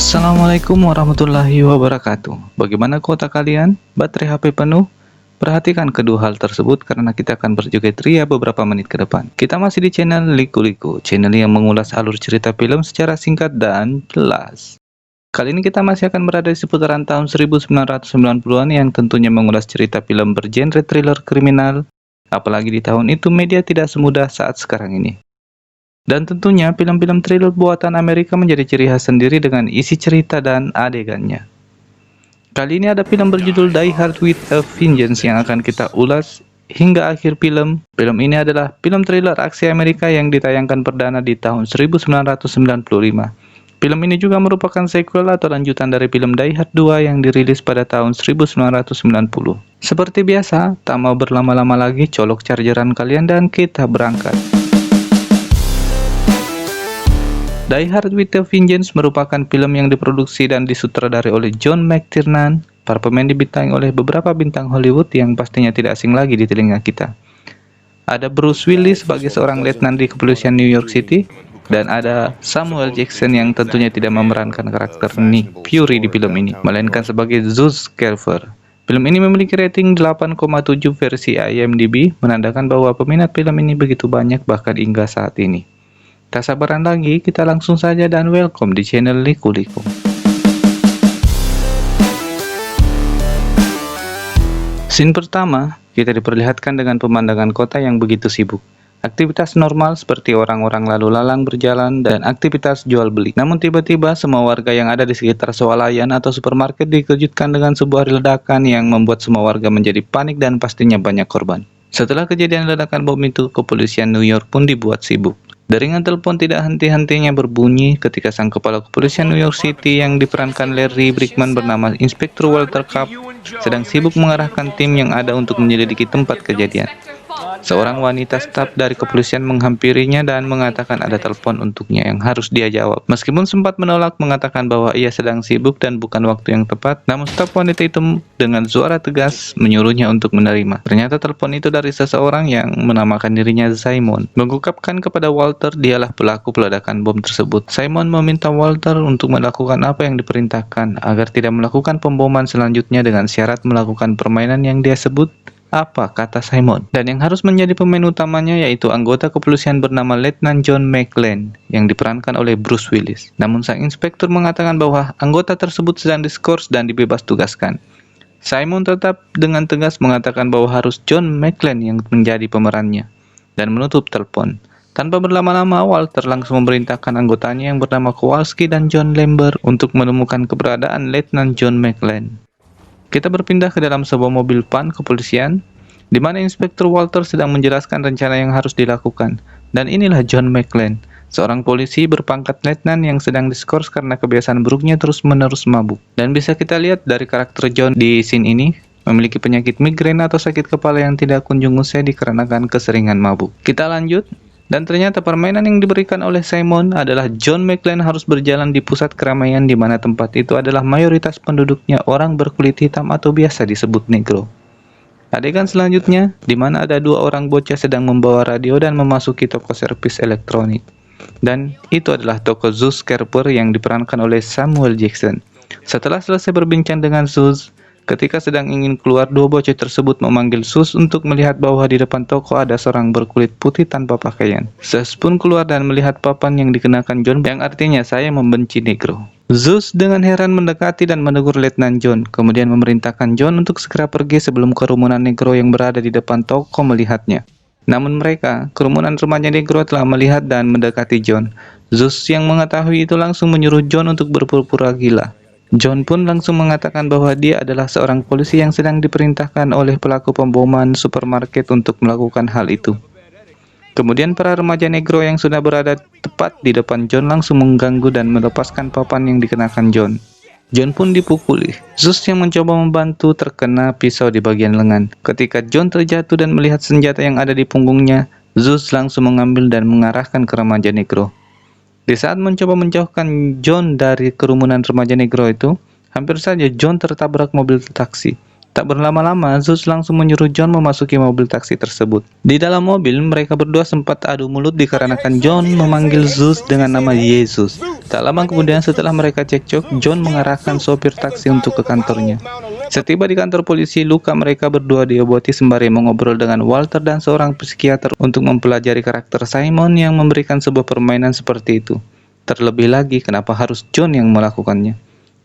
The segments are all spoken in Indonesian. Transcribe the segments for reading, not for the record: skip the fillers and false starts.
Assalamualaikum warahmatullahi wabarakatuh. Bagaimana kuota kalian? Baterai HP penuh? Perhatikan kedua hal tersebut karena kita akan berjoget ria beberapa menit ke depan. Kita masih di channel Liku-Liku, channel yang mengulas alur cerita film secara singkat dan jelas. Kali ini kita masih akan berada di seputaran tahun 1990-an yang tentunya mengulas cerita film bergenre thriller kriminal. Apalagi di tahun itu media tidak semudah saat sekarang ini. Dan tentunya film-film thriller buatan Amerika menjadi ciri khas sendiri dengan isi cerita dan adegannya. Kali ini ada film berjudul Die Hard with a Vengeance yang akan kita ulas hingga akhir film. Film ini adalah film thriller aksi Amerika yang ditayangkan perdana di tahun 1995. Film ini juga merupakan sequel atau lanjutan dari film Die Hard 2 yang dirilis pada tahun 1990. Seperti biasa, tak mau berlama-lama lagi, colok chargeran kalian dan kita berangkat. Die Hard with a Vengeance merupakan film yang diproduksi dan disutradarai oleh John McTiernan. Para pemain dibintangi oleh beberapa bintang Hollywood yang pastinya tidak asing lagi di telinga kita. Ada Bruce Willis sebagai seorang letnan di kepolisian New York City, dan ada Samuel Jackson yang tentunya tidak memerankan karakter Nick Fury di film ini, melainkan sebagai Zeus Calver. Film ini memiliki rating 8,7 versi IMDb, menandakan bahwa peminat film ini begitu banyak bahkan hingga saat ini. Tak sabaran lagi, kita langsung saja dan welcome di channel Liku-Liku. Scene pertama, kita diperlihatkan dengan pemandangan kota yang begitu sibuk. Aktivitas normal seperti orang-orang lalu lalang berjalan dan aktivitas jual beli. Namun tiba-tiba semua warga yang ada di sekitar swalayan atau supermarket dikejutkan dengan sebuah ledakan yang membuat semua warga menjadi panik dan pastinya banyak korban. Setelah kejadian ledakan bom itu, kepolisian New York pun dibuat sibuk. Deringan telepon tidak henti-hentinya berbunyi ketika sang kepala kepolisian New York City yang diperankan Larry Brickman bernama Inspektur Walter Cup sedang sibuk mengarahkan tim yang ada untuk menyelidiki tempat kejadian. Seorang wanita staf dari kepolisian menghampirinya dan mengatakan ada telepon untuknya yang harus dia jawab. Meskipun sempat menolak mengatakan bahwa ia sedang sibuk dan bukan waktu yang tepat, namun staf wanita itu dengan suara tegas menyuruhnya untuk menerima. Ternyata telepon itu dari seseorang yang menamakan dirinya Simon. Mengungkapkan kepada Walter dialah pelaku peledakan bom tersebut. Simon meminta Walter untuk melakukan apa yang diperintahkan agar tidak melakukan pemboman selanjutnya dengan syarat melakukan permainan yang dia sebut. Apa kata Simon? Dan yang harus menjadi pemain utamanya yaitu anggota kepolisian bernama Letnan John McClane yang diperankan oleh Bruce Willis. Namun sang inspektur mengatakan bahwa anggota tersebut sedang diskors dan dibebas tugaskan. Simon tetap dengan tegas mengatakan bahwa harus John McClane yang menjadi pemerannya dan menutup telepon. Tanpa berlama-lama, Walter langsung memerintahkan anggotanya yang bernama Kowalski dan John Lambert untuk menemukan keberadaan Letnan John McClane. Kita berpindah ke dalam sebuah mobil van kepolisian, di mana Inspektur Walter sedang menjelaskan rencana yang harus dilakukan. Dan inilah John McClane, seorang polisi berpangkat letnan yang sedang diskors karena kebiasaan buruknya terus-menerus mabuk. Dan bisa kita lihat dari karakter John di scene ini, memiliki penyakit migrain atau sakit kepala yang tidak kunjung usai dikarenakan keseringan mabuk. Kita lanjut. Dan ternyata permainan yang diberikan oleh Simon adalah John McClane harus berjalan di pusat keramaian di mana tempat itu adalah mayoritas penduduknya orang berkulit hitam atau biasa disebut negro. Adegan selanjutnya, di mana ada dua orang bocah sedang membawa radio dan memasuki toko servis elektronik. Dan itu adalah toko Zeus Calver yang diperankan oleh Samuel Jackson. Setelah selesai berbincang dengan Zeus, ketika sedang ingin keluar, dua bocah tersebut memanggil Zeus untuk melihat bahwa di depan toko ada seorang berkulit putih tanpa pakaian. Zeus pun keluar dan melihat papan yang dikenakan John, yang artinya saya membenci negro. Zeus dengan heran mendekati dan menegur Letnan John, kemudian memerintahkan John untuk segera pergi sebelum kerumunan negro yang berada di depan toko melihatnya. Namun mereka, kerumunan remaja negro telah melihat dan mendekati John. Zeus yang mengetahui itu langsung menyuruh John untuk berpura-pura gila. John pun langsung mengatakan bahwa dia adalah seorang polisi yang sedang diperintahkan oleh pelaku pemboman supermarket untuk melakukan hal itu. Kemudian para remaja negro yang sudah berada tepat di depan John langsung mengganggu dan melepaskan papan yang dikenakan John. John pun dipukuli. Zeus yang mencoba membantu terkena pisau di bagian lengan. Ketika John terjatuh dan melihat senjata yang ada di punggungnya, Zeus langsung mengambil dan mengarahkan ke remaja negro. Di saat mencoba menjauhkan John dari kerumunan remaja negro itu, hampir saja John tertabrak mobil taksi. Tak berlama-lama, Zeus langsung menyuruh John memasuki mobil taksi tersebut. Di dalam mobil, mereka berdua sempat adu mulut dikarenakan John memanggil Zeus dengan nama Yesus. Tak lama kemudian setelah mereka cekcok, John mengarahkan sopir taksi untuk ke kantornya. Setiba di kantor polisi, luka mereka berdua diobati sembari mengobrol dengan Walter dan seorang psikiater untuk mempelajari karakter Simon yang memberikan sebuah permainan seperti itu. Terlebih lagi, kenapa harus John yang melakukannya?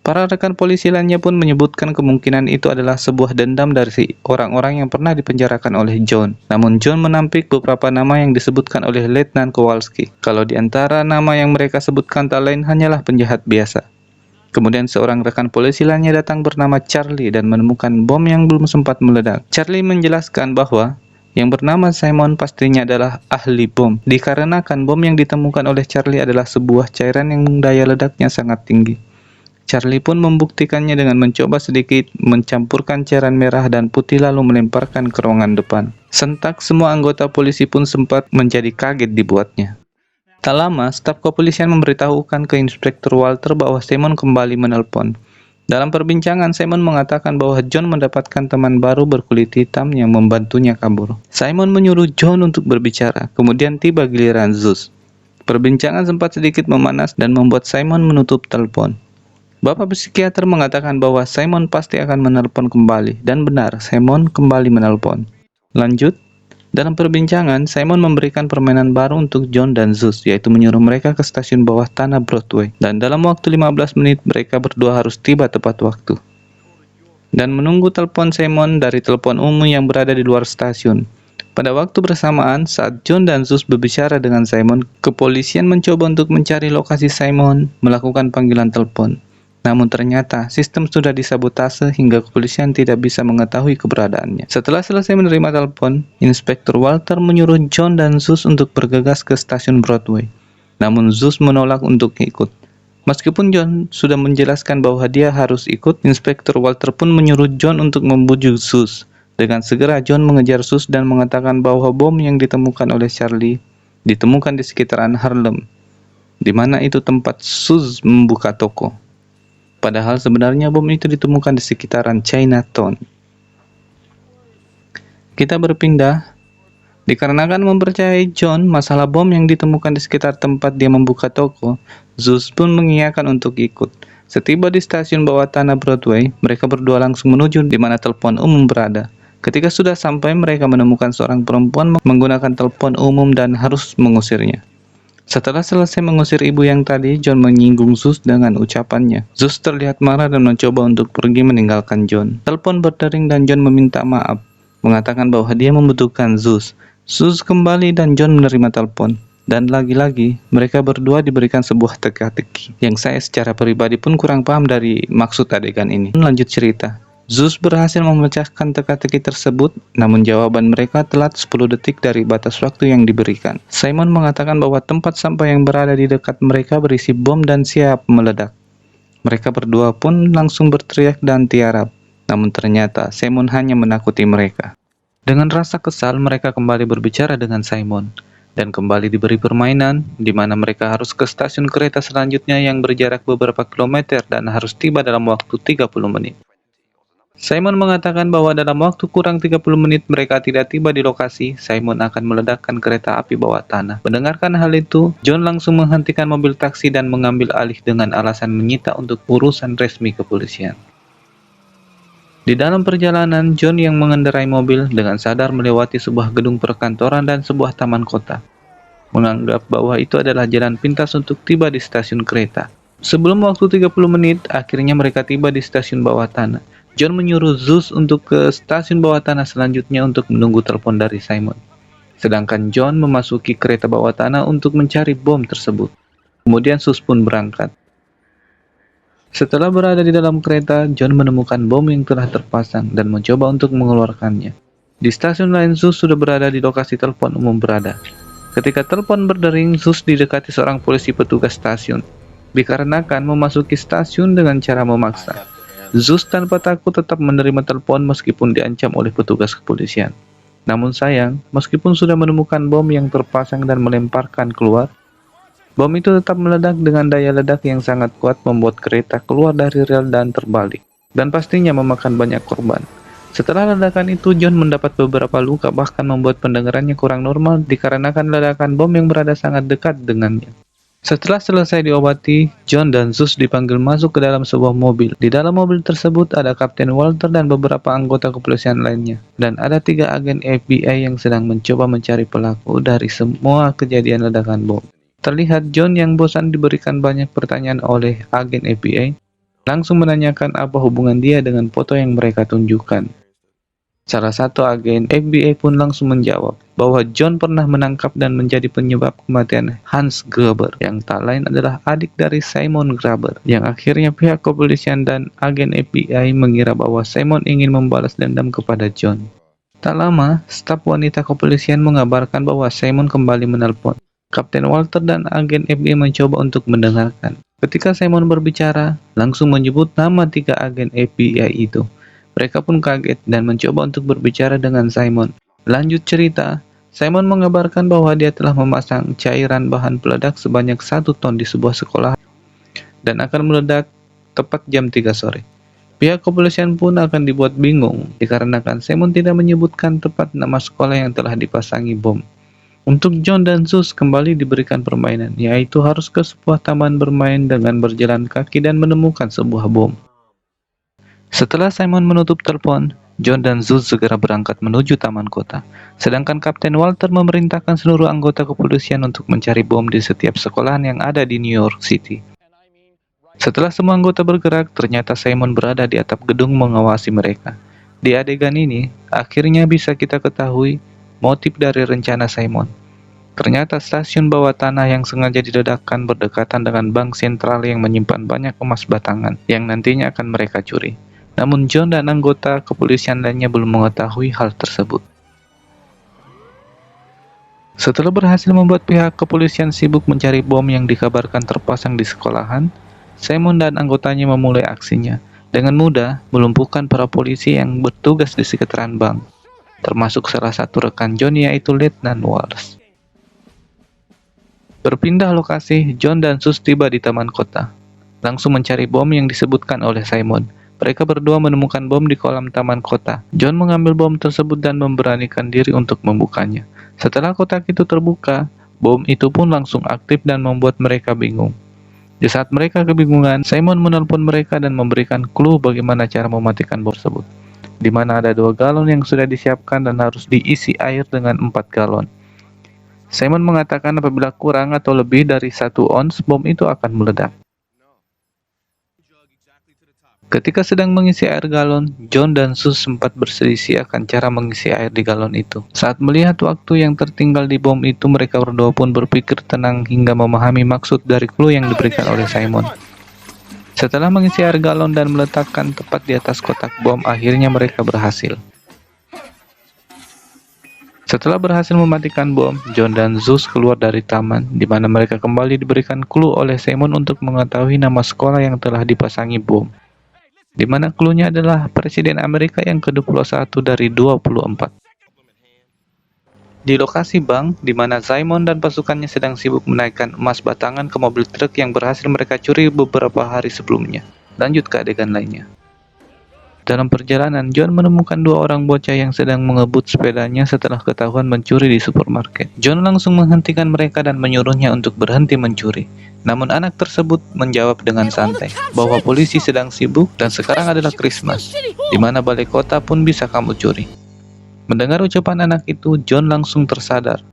Para rekan polisi lainnya pun menyebutkan kemungkinan itu adalah sebuah dendam dari orang-orang yang pernah dipenjarakan oleh John. Namun John menampik beberapa nama yang disebutkan oleh Letnan Kowalski. Kalau di antara nama yang mereka sebutkan tak lain hanyalah penjahat biasa. Kemudian seorang rekan polisi lainnya datang bernama Charlie dan menemukan bom yang belum sempat meledak. Charlie menjelaskan bahwa yang bernama Simon pastinya adalah ahli bom, dikarenakan bom yang ditemukan oleh Charlie adalah sebuah cairan yang daya ledaknya sangat tinggi. Charlie pun membuktikannya dengan mencoba sedikit mencampurkan cairan merah dan putih lalu melemparkan ke ruangan depan. Sentak semua anggota polisi pun sempat menjadi kaget dibuatnya. Tak lama, staf kepolisian memberitahukan ke Inspektur Walter bahwa Simon kembali menelpon. Dalam perbincangan, Simon mengatakan bahwa John mendapatkan teman baru berkulit hitam yang membantunya kabur. Simon menyuruh John untuk berbicara, kemudian tiba giliran Zeus. Perbincangan sempat sedikit memanas dan membuat Simon menutup telepon. Bapak psikiater mengatakan bahwa Simon pasti akan menelpon kembali, dan benar, Simon kembali menelpon. Lanjut, dalam perbincangan, Simon memberikan permainan baru untuk John dan Zeus, yaitu menyuruh mereka ke stasiun bawah tanah Broadway, dan dalam waktu 15 menit mereka berdua harus tiba tepat waktu. Dan menunggu telepon Simon dari telepon umum yang berada di luar stasiun. Pada waktu bersamaan, saat John dan Zeus berbicara dengan Simon, kepolisian mencoba untuk mencari lokasi Simon, melakukan panggilan telepon. Namun ternyata sistem sudah disabotase hingga kepolisian tidak bisa mengetahui keberadaannya. Setelah selesai menerima telepon, Inspektur Walter menyuruh John dan Zeus untuk bergegas ke stasiun Broadway. Namun Zeus menolak untuk ikut. Meskipun John sudah menjelaskan bahwa dia harus ikut, Inspektur Walter pun menyuruh John untuk membujuk Zeus. Dengan segera John mengejar Zeus dan mengatakan bahwa bom yang ditemukan oleh Charlie ditemukan di sekitaran Harlem, di mana itu tempat Zeus membuka toko. Padahal sebenarnya bom itu ditemukan di sekitaran Chinatown. Kita berpindah. Dikarenakan mempercayai John masalah bom yang ditemukan di sekitar tempat dia membuka toko, Zeus pun mengiyakan untuk ikut. Setiba di stasiun bawah tanah Broadway, mereka berdua langsung menuju di mana telepon umum berada. Ketika sudah sampai, mereka menemukan seorang perempuan menggunakan telepon umum dan harus mengusirnya. Setelah selesai mengusir ibu yang tadi, John menyinggung Zeus dengan ucapannya. Zeus terlihat marah dan mencoba untuk pergi meninggalkan John. Telepon berdering dan John meminta maaf, mengatakan bahwa dia membutuhkan Zeus. Zeus kembali dan John menerima telepon. Dan lagi-lagi, mereka berdua diberikan sebuah teka-teki, yang saya secara pribadi pun kurang paham dari maksud adegan ini. Lanjut cerita. Zeus berhasil memecahkan teka-teki tersebut, namun jawaban mereka telat 10 detik dari batas waktu yang diberikan. Simon mengatakan bahwa tempat sampah yang berada di dekat mereka berisi bom dan siap meledak. Mereka berdua pun langsung berteriak dan tiarap, namun ternyata Simon hanya menakuti mereka. Dengan rasa kesal, mereka kembali berbicara dengan Simon, dan kembali diberi permainan, di mana mereka harus ke stasiun kereta selanjutnya yang berjarak beberapa kilometer dan harus tiba dalam waktu 30 menit. Simon mengatakan bahwa dalam waktu kurang 30 menit mereka tidak tiba di lokasi, Simon akan meledakkan kereta api bawah tanah. Mendengarkan hal itu, John langsung menghentikan mobil taksi dan mengambil alih dengan alasan menyita untuk urusan resmi kepolisian. Di dalam perjalanan, John yang mengendarai mobil dengan sadar melewati sebuah gedung perkantoran dan sebuah taman kota, menganggap bahwa itu adalah jalan pintas untuk tiba di stasiun kereta. Sebelum waktu 30 menit, akhirnya mereka tiba di stasiun bawah tanah. John menyuruh Zeus untuk ke stasiun bawah tanah selanjutnya untuk menunggu telepon dari Simon. Sedangkan John memasuki kereta bawah tanah untuk mencari bom tersebut. Kemudian Zeus pun berangkat. Setelah berada di dalam kereta, John menemukan bom yang telah terpasang dan mencoba untuk mengeluarkannya. Di stasiun lain, Zeus sudah berada di lokasi telepon umum berada. Ketika telepon berdering, Zeus didekati seorang polisi petugas stasiun. Dikarenakan memasuki stasiun dengan cara memaksa, Zeus tanpa takut tetap menerima telepon meskipun diancam oleh petugas kepolisian. Namun sayang, meskipun sudah menemukan bom yang terpasang dan melemparkan keluar, bom itu tetap meledak dengan daya ledak yang sangat kuat membuat kereta keluar dari rel dan terbalik, dan pastinya memakan banyak korban. Setelah ledakan itu, John mendapat beberapa luka, bahkan membuat pendengarannya kurang normal dikarenakan ledakan bom yang berada sangat dekat dengannya. Setelah selesai diobati, John dan Zeus dipanggil masuk ke dalam sebuah mobil. Di dalam mobil tersebut ada Kapten Walter dan beberapa anggota kepolisian lainnya. Dan ada 3 agen FBI yang sedang mencoba mencari pelaku dari semua kejadian ledakan bom. Terlihat John yang bosan diberikan banyak pertanyaan oleh agen FBI, langsung menanyakan apa hubungan dia dengan foto yang mereka tunjukkan. Salah satu agen FBI pun langsung menjawab bahwa John pernah menangkap dan menjadi penyebab kematian Hans Gruber, yang tak lain adalah adik dari Simon Gruber, yang akhirnya pihak kepolisian dan agen FBI mengira bahwa Simon ingin membalas dendam kepada John. Tak lama, staf wanita kepolisian mengabarkan bahwa Simon kembali menelpon. Kapten Walter dan agen FBI mencoba untuk mendengarkan. Ketika Simon berbicara, langsung menyebut nama 3 agen FBI itu. Mereka pun kaget dan mencoba untuk berbicara dengan Simon. Lanjut cerita, Simon mengabarkan bahwa dia telah memasang cairan bahan peledak sebanyak 1 ton di sebuah sekolah dan akan meledak tepat jam 3 sore. Pihak kepolisian pun akan dibuat bingung dikarenakan Simon tidak menyebutkan tepat nama sekolah yang telah dipasangi bom. Untuk John dan Zeus kembali diberikan permainan, yaitu harus ke sebuah taman bermain dengan berjalan kaki dan menemukan sebuah bom. Setelah Simon menutup telepon, John dan Zeus segera berangkat menuju taman kota. Sedangkan Kapten Walter memerintahkan seluruh anggota kepolisian untuk mencari bom di setiap sekolahan yang ada di New York City. Setelah semua anggota bergerak, ternyata Simon berada di atap gedung mengawasi mereka. Di adegan ini, akhirnya bisa kita ketahui motif dari rencana Simon. Ternyata stasiun bawah tanah yang sengaja diledakkan berdekatan dengan bank sentral yang menyimpan banyak emas batangan yang nantinya akan mereka curi. Namun John dan anggota kepolisian lainnya belum mengetahui hal tersebut. Setelah berhasil membuat pihak kepolisian sibuk mencari bom yang dikabarkan terpasang di sekolahan, Simon dan anggotanya memulai aksinya, dengan mudah melumpuhkan para polisi yang bertugas di sekitaran bank, termasuk salah satu rekan John yaitu Letnan Walsh. Berpindah lokasi, John dan Zeus tiba di taman kota, langsung mencari bom yang disebutkan oleh Simon. Mereka berdua menemukan bom di kolam taman kota. John mengambil bom tersebut dan memberanikan diri untuk membukanya. Setelah kotak itu terbuka, bom itu pun langsung aktif dan membuat mereka bingung. Di saat mereka kebingungan, Simon menelpon mereka dan memberikan clue bagaimana cara mematikan bom tersebut, di mana ada 2 galon yang sudah disiapkan dan harus diisi air dengan 4 galon. Simon mengatakan apabila kurang atau lebih dari 1 ons, bom itu akan meledak. Ketika sedang mengisi air galon, John dan Zeus sempat berselisih akan cara mengisi air di galon itu. Saat melihat waktu yang tertinggal di bom itu, mereka berdua pun berpikir tenang hingga memahami maksud dari clue yang diberikan oleh Simon. Setelah mengisi air galon dan meletakkan tepat di atas kotak bom, akhirnya mereka berhasil. Setelah berhasil mematikan bom, John dan Zeus keluar dari taman, di mana mereka kembali diberikan clue oleh Simon untuk mengetahui nama sekolah yang telah dipasangi bom, di mana clue-nya adalah Presiden Amerika yang ke-21 dari 24. Di lokasi bank, di mana Simon dan pasukannya sedang sibuk menaikkan emas batangan ke mobil truk yang berhasil mereka curi beberapa hari sebelumnya. Lanjut ke adegan lainnya. Dalam perjalanan, John menemukan 2 orang bocah yang sedang mengebut sepedanya setelah ketahuan mencuri di supermarket. John langsung menghentikan mereka dan menyuruhnya untuk berhenti mencuri. Namun anak tersebut menjawab dengan santai bahwa polisi sedang sibuk dan sekarang adalah Christmas, di mana balai kota pun bisa kamu curi. Mendengar ucapan anak itu, John langsung tersadar.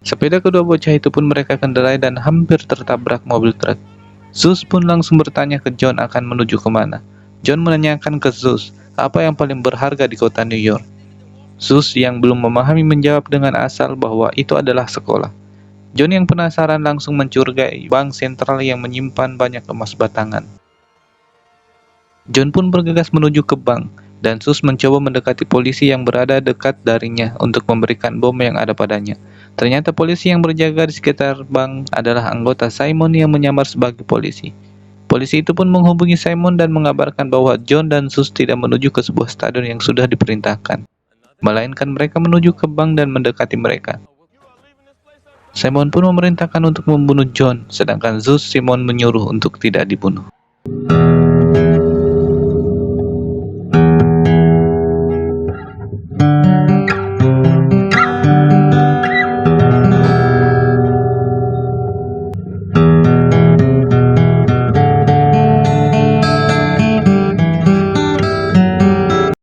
Sepeda kedua bocah itu pun mereka kendarai dan hampir tertabrak mobil truk. Zeus pun langsung bertanya ke John akan menuju kemana. John menanyakan ke Zeus apa yang paling berharga di kota New York. Zeus yang belum memahami menjawab dengan asal bahwa itu adalah sekolah. John yang penasaran langsung mencurigai bank sentral yang menyimpan banyak emas batangan. John pun bergegas menuju ke bank, dan Zeus mencoba mendekati polisi yang berada dekat darinya untuk memberikan bom yang ada padanya. Ternyata polisi yang berjaga di sekitar bank adalah anggota Simon yang menyamar sebagai polisi. Polisi itu pun menghubungi Simon dan mengabarkan bahwa John dan Zeus tidak menuju ke sebuah stadion yang sudah diperintahkan, melainkan mereka menuju ke bank dan mendekati mereka. Simon pun memerintahkan untuk membunuh John, sedangkan Zeus Simon menyuruh untuk tidak dibunuh.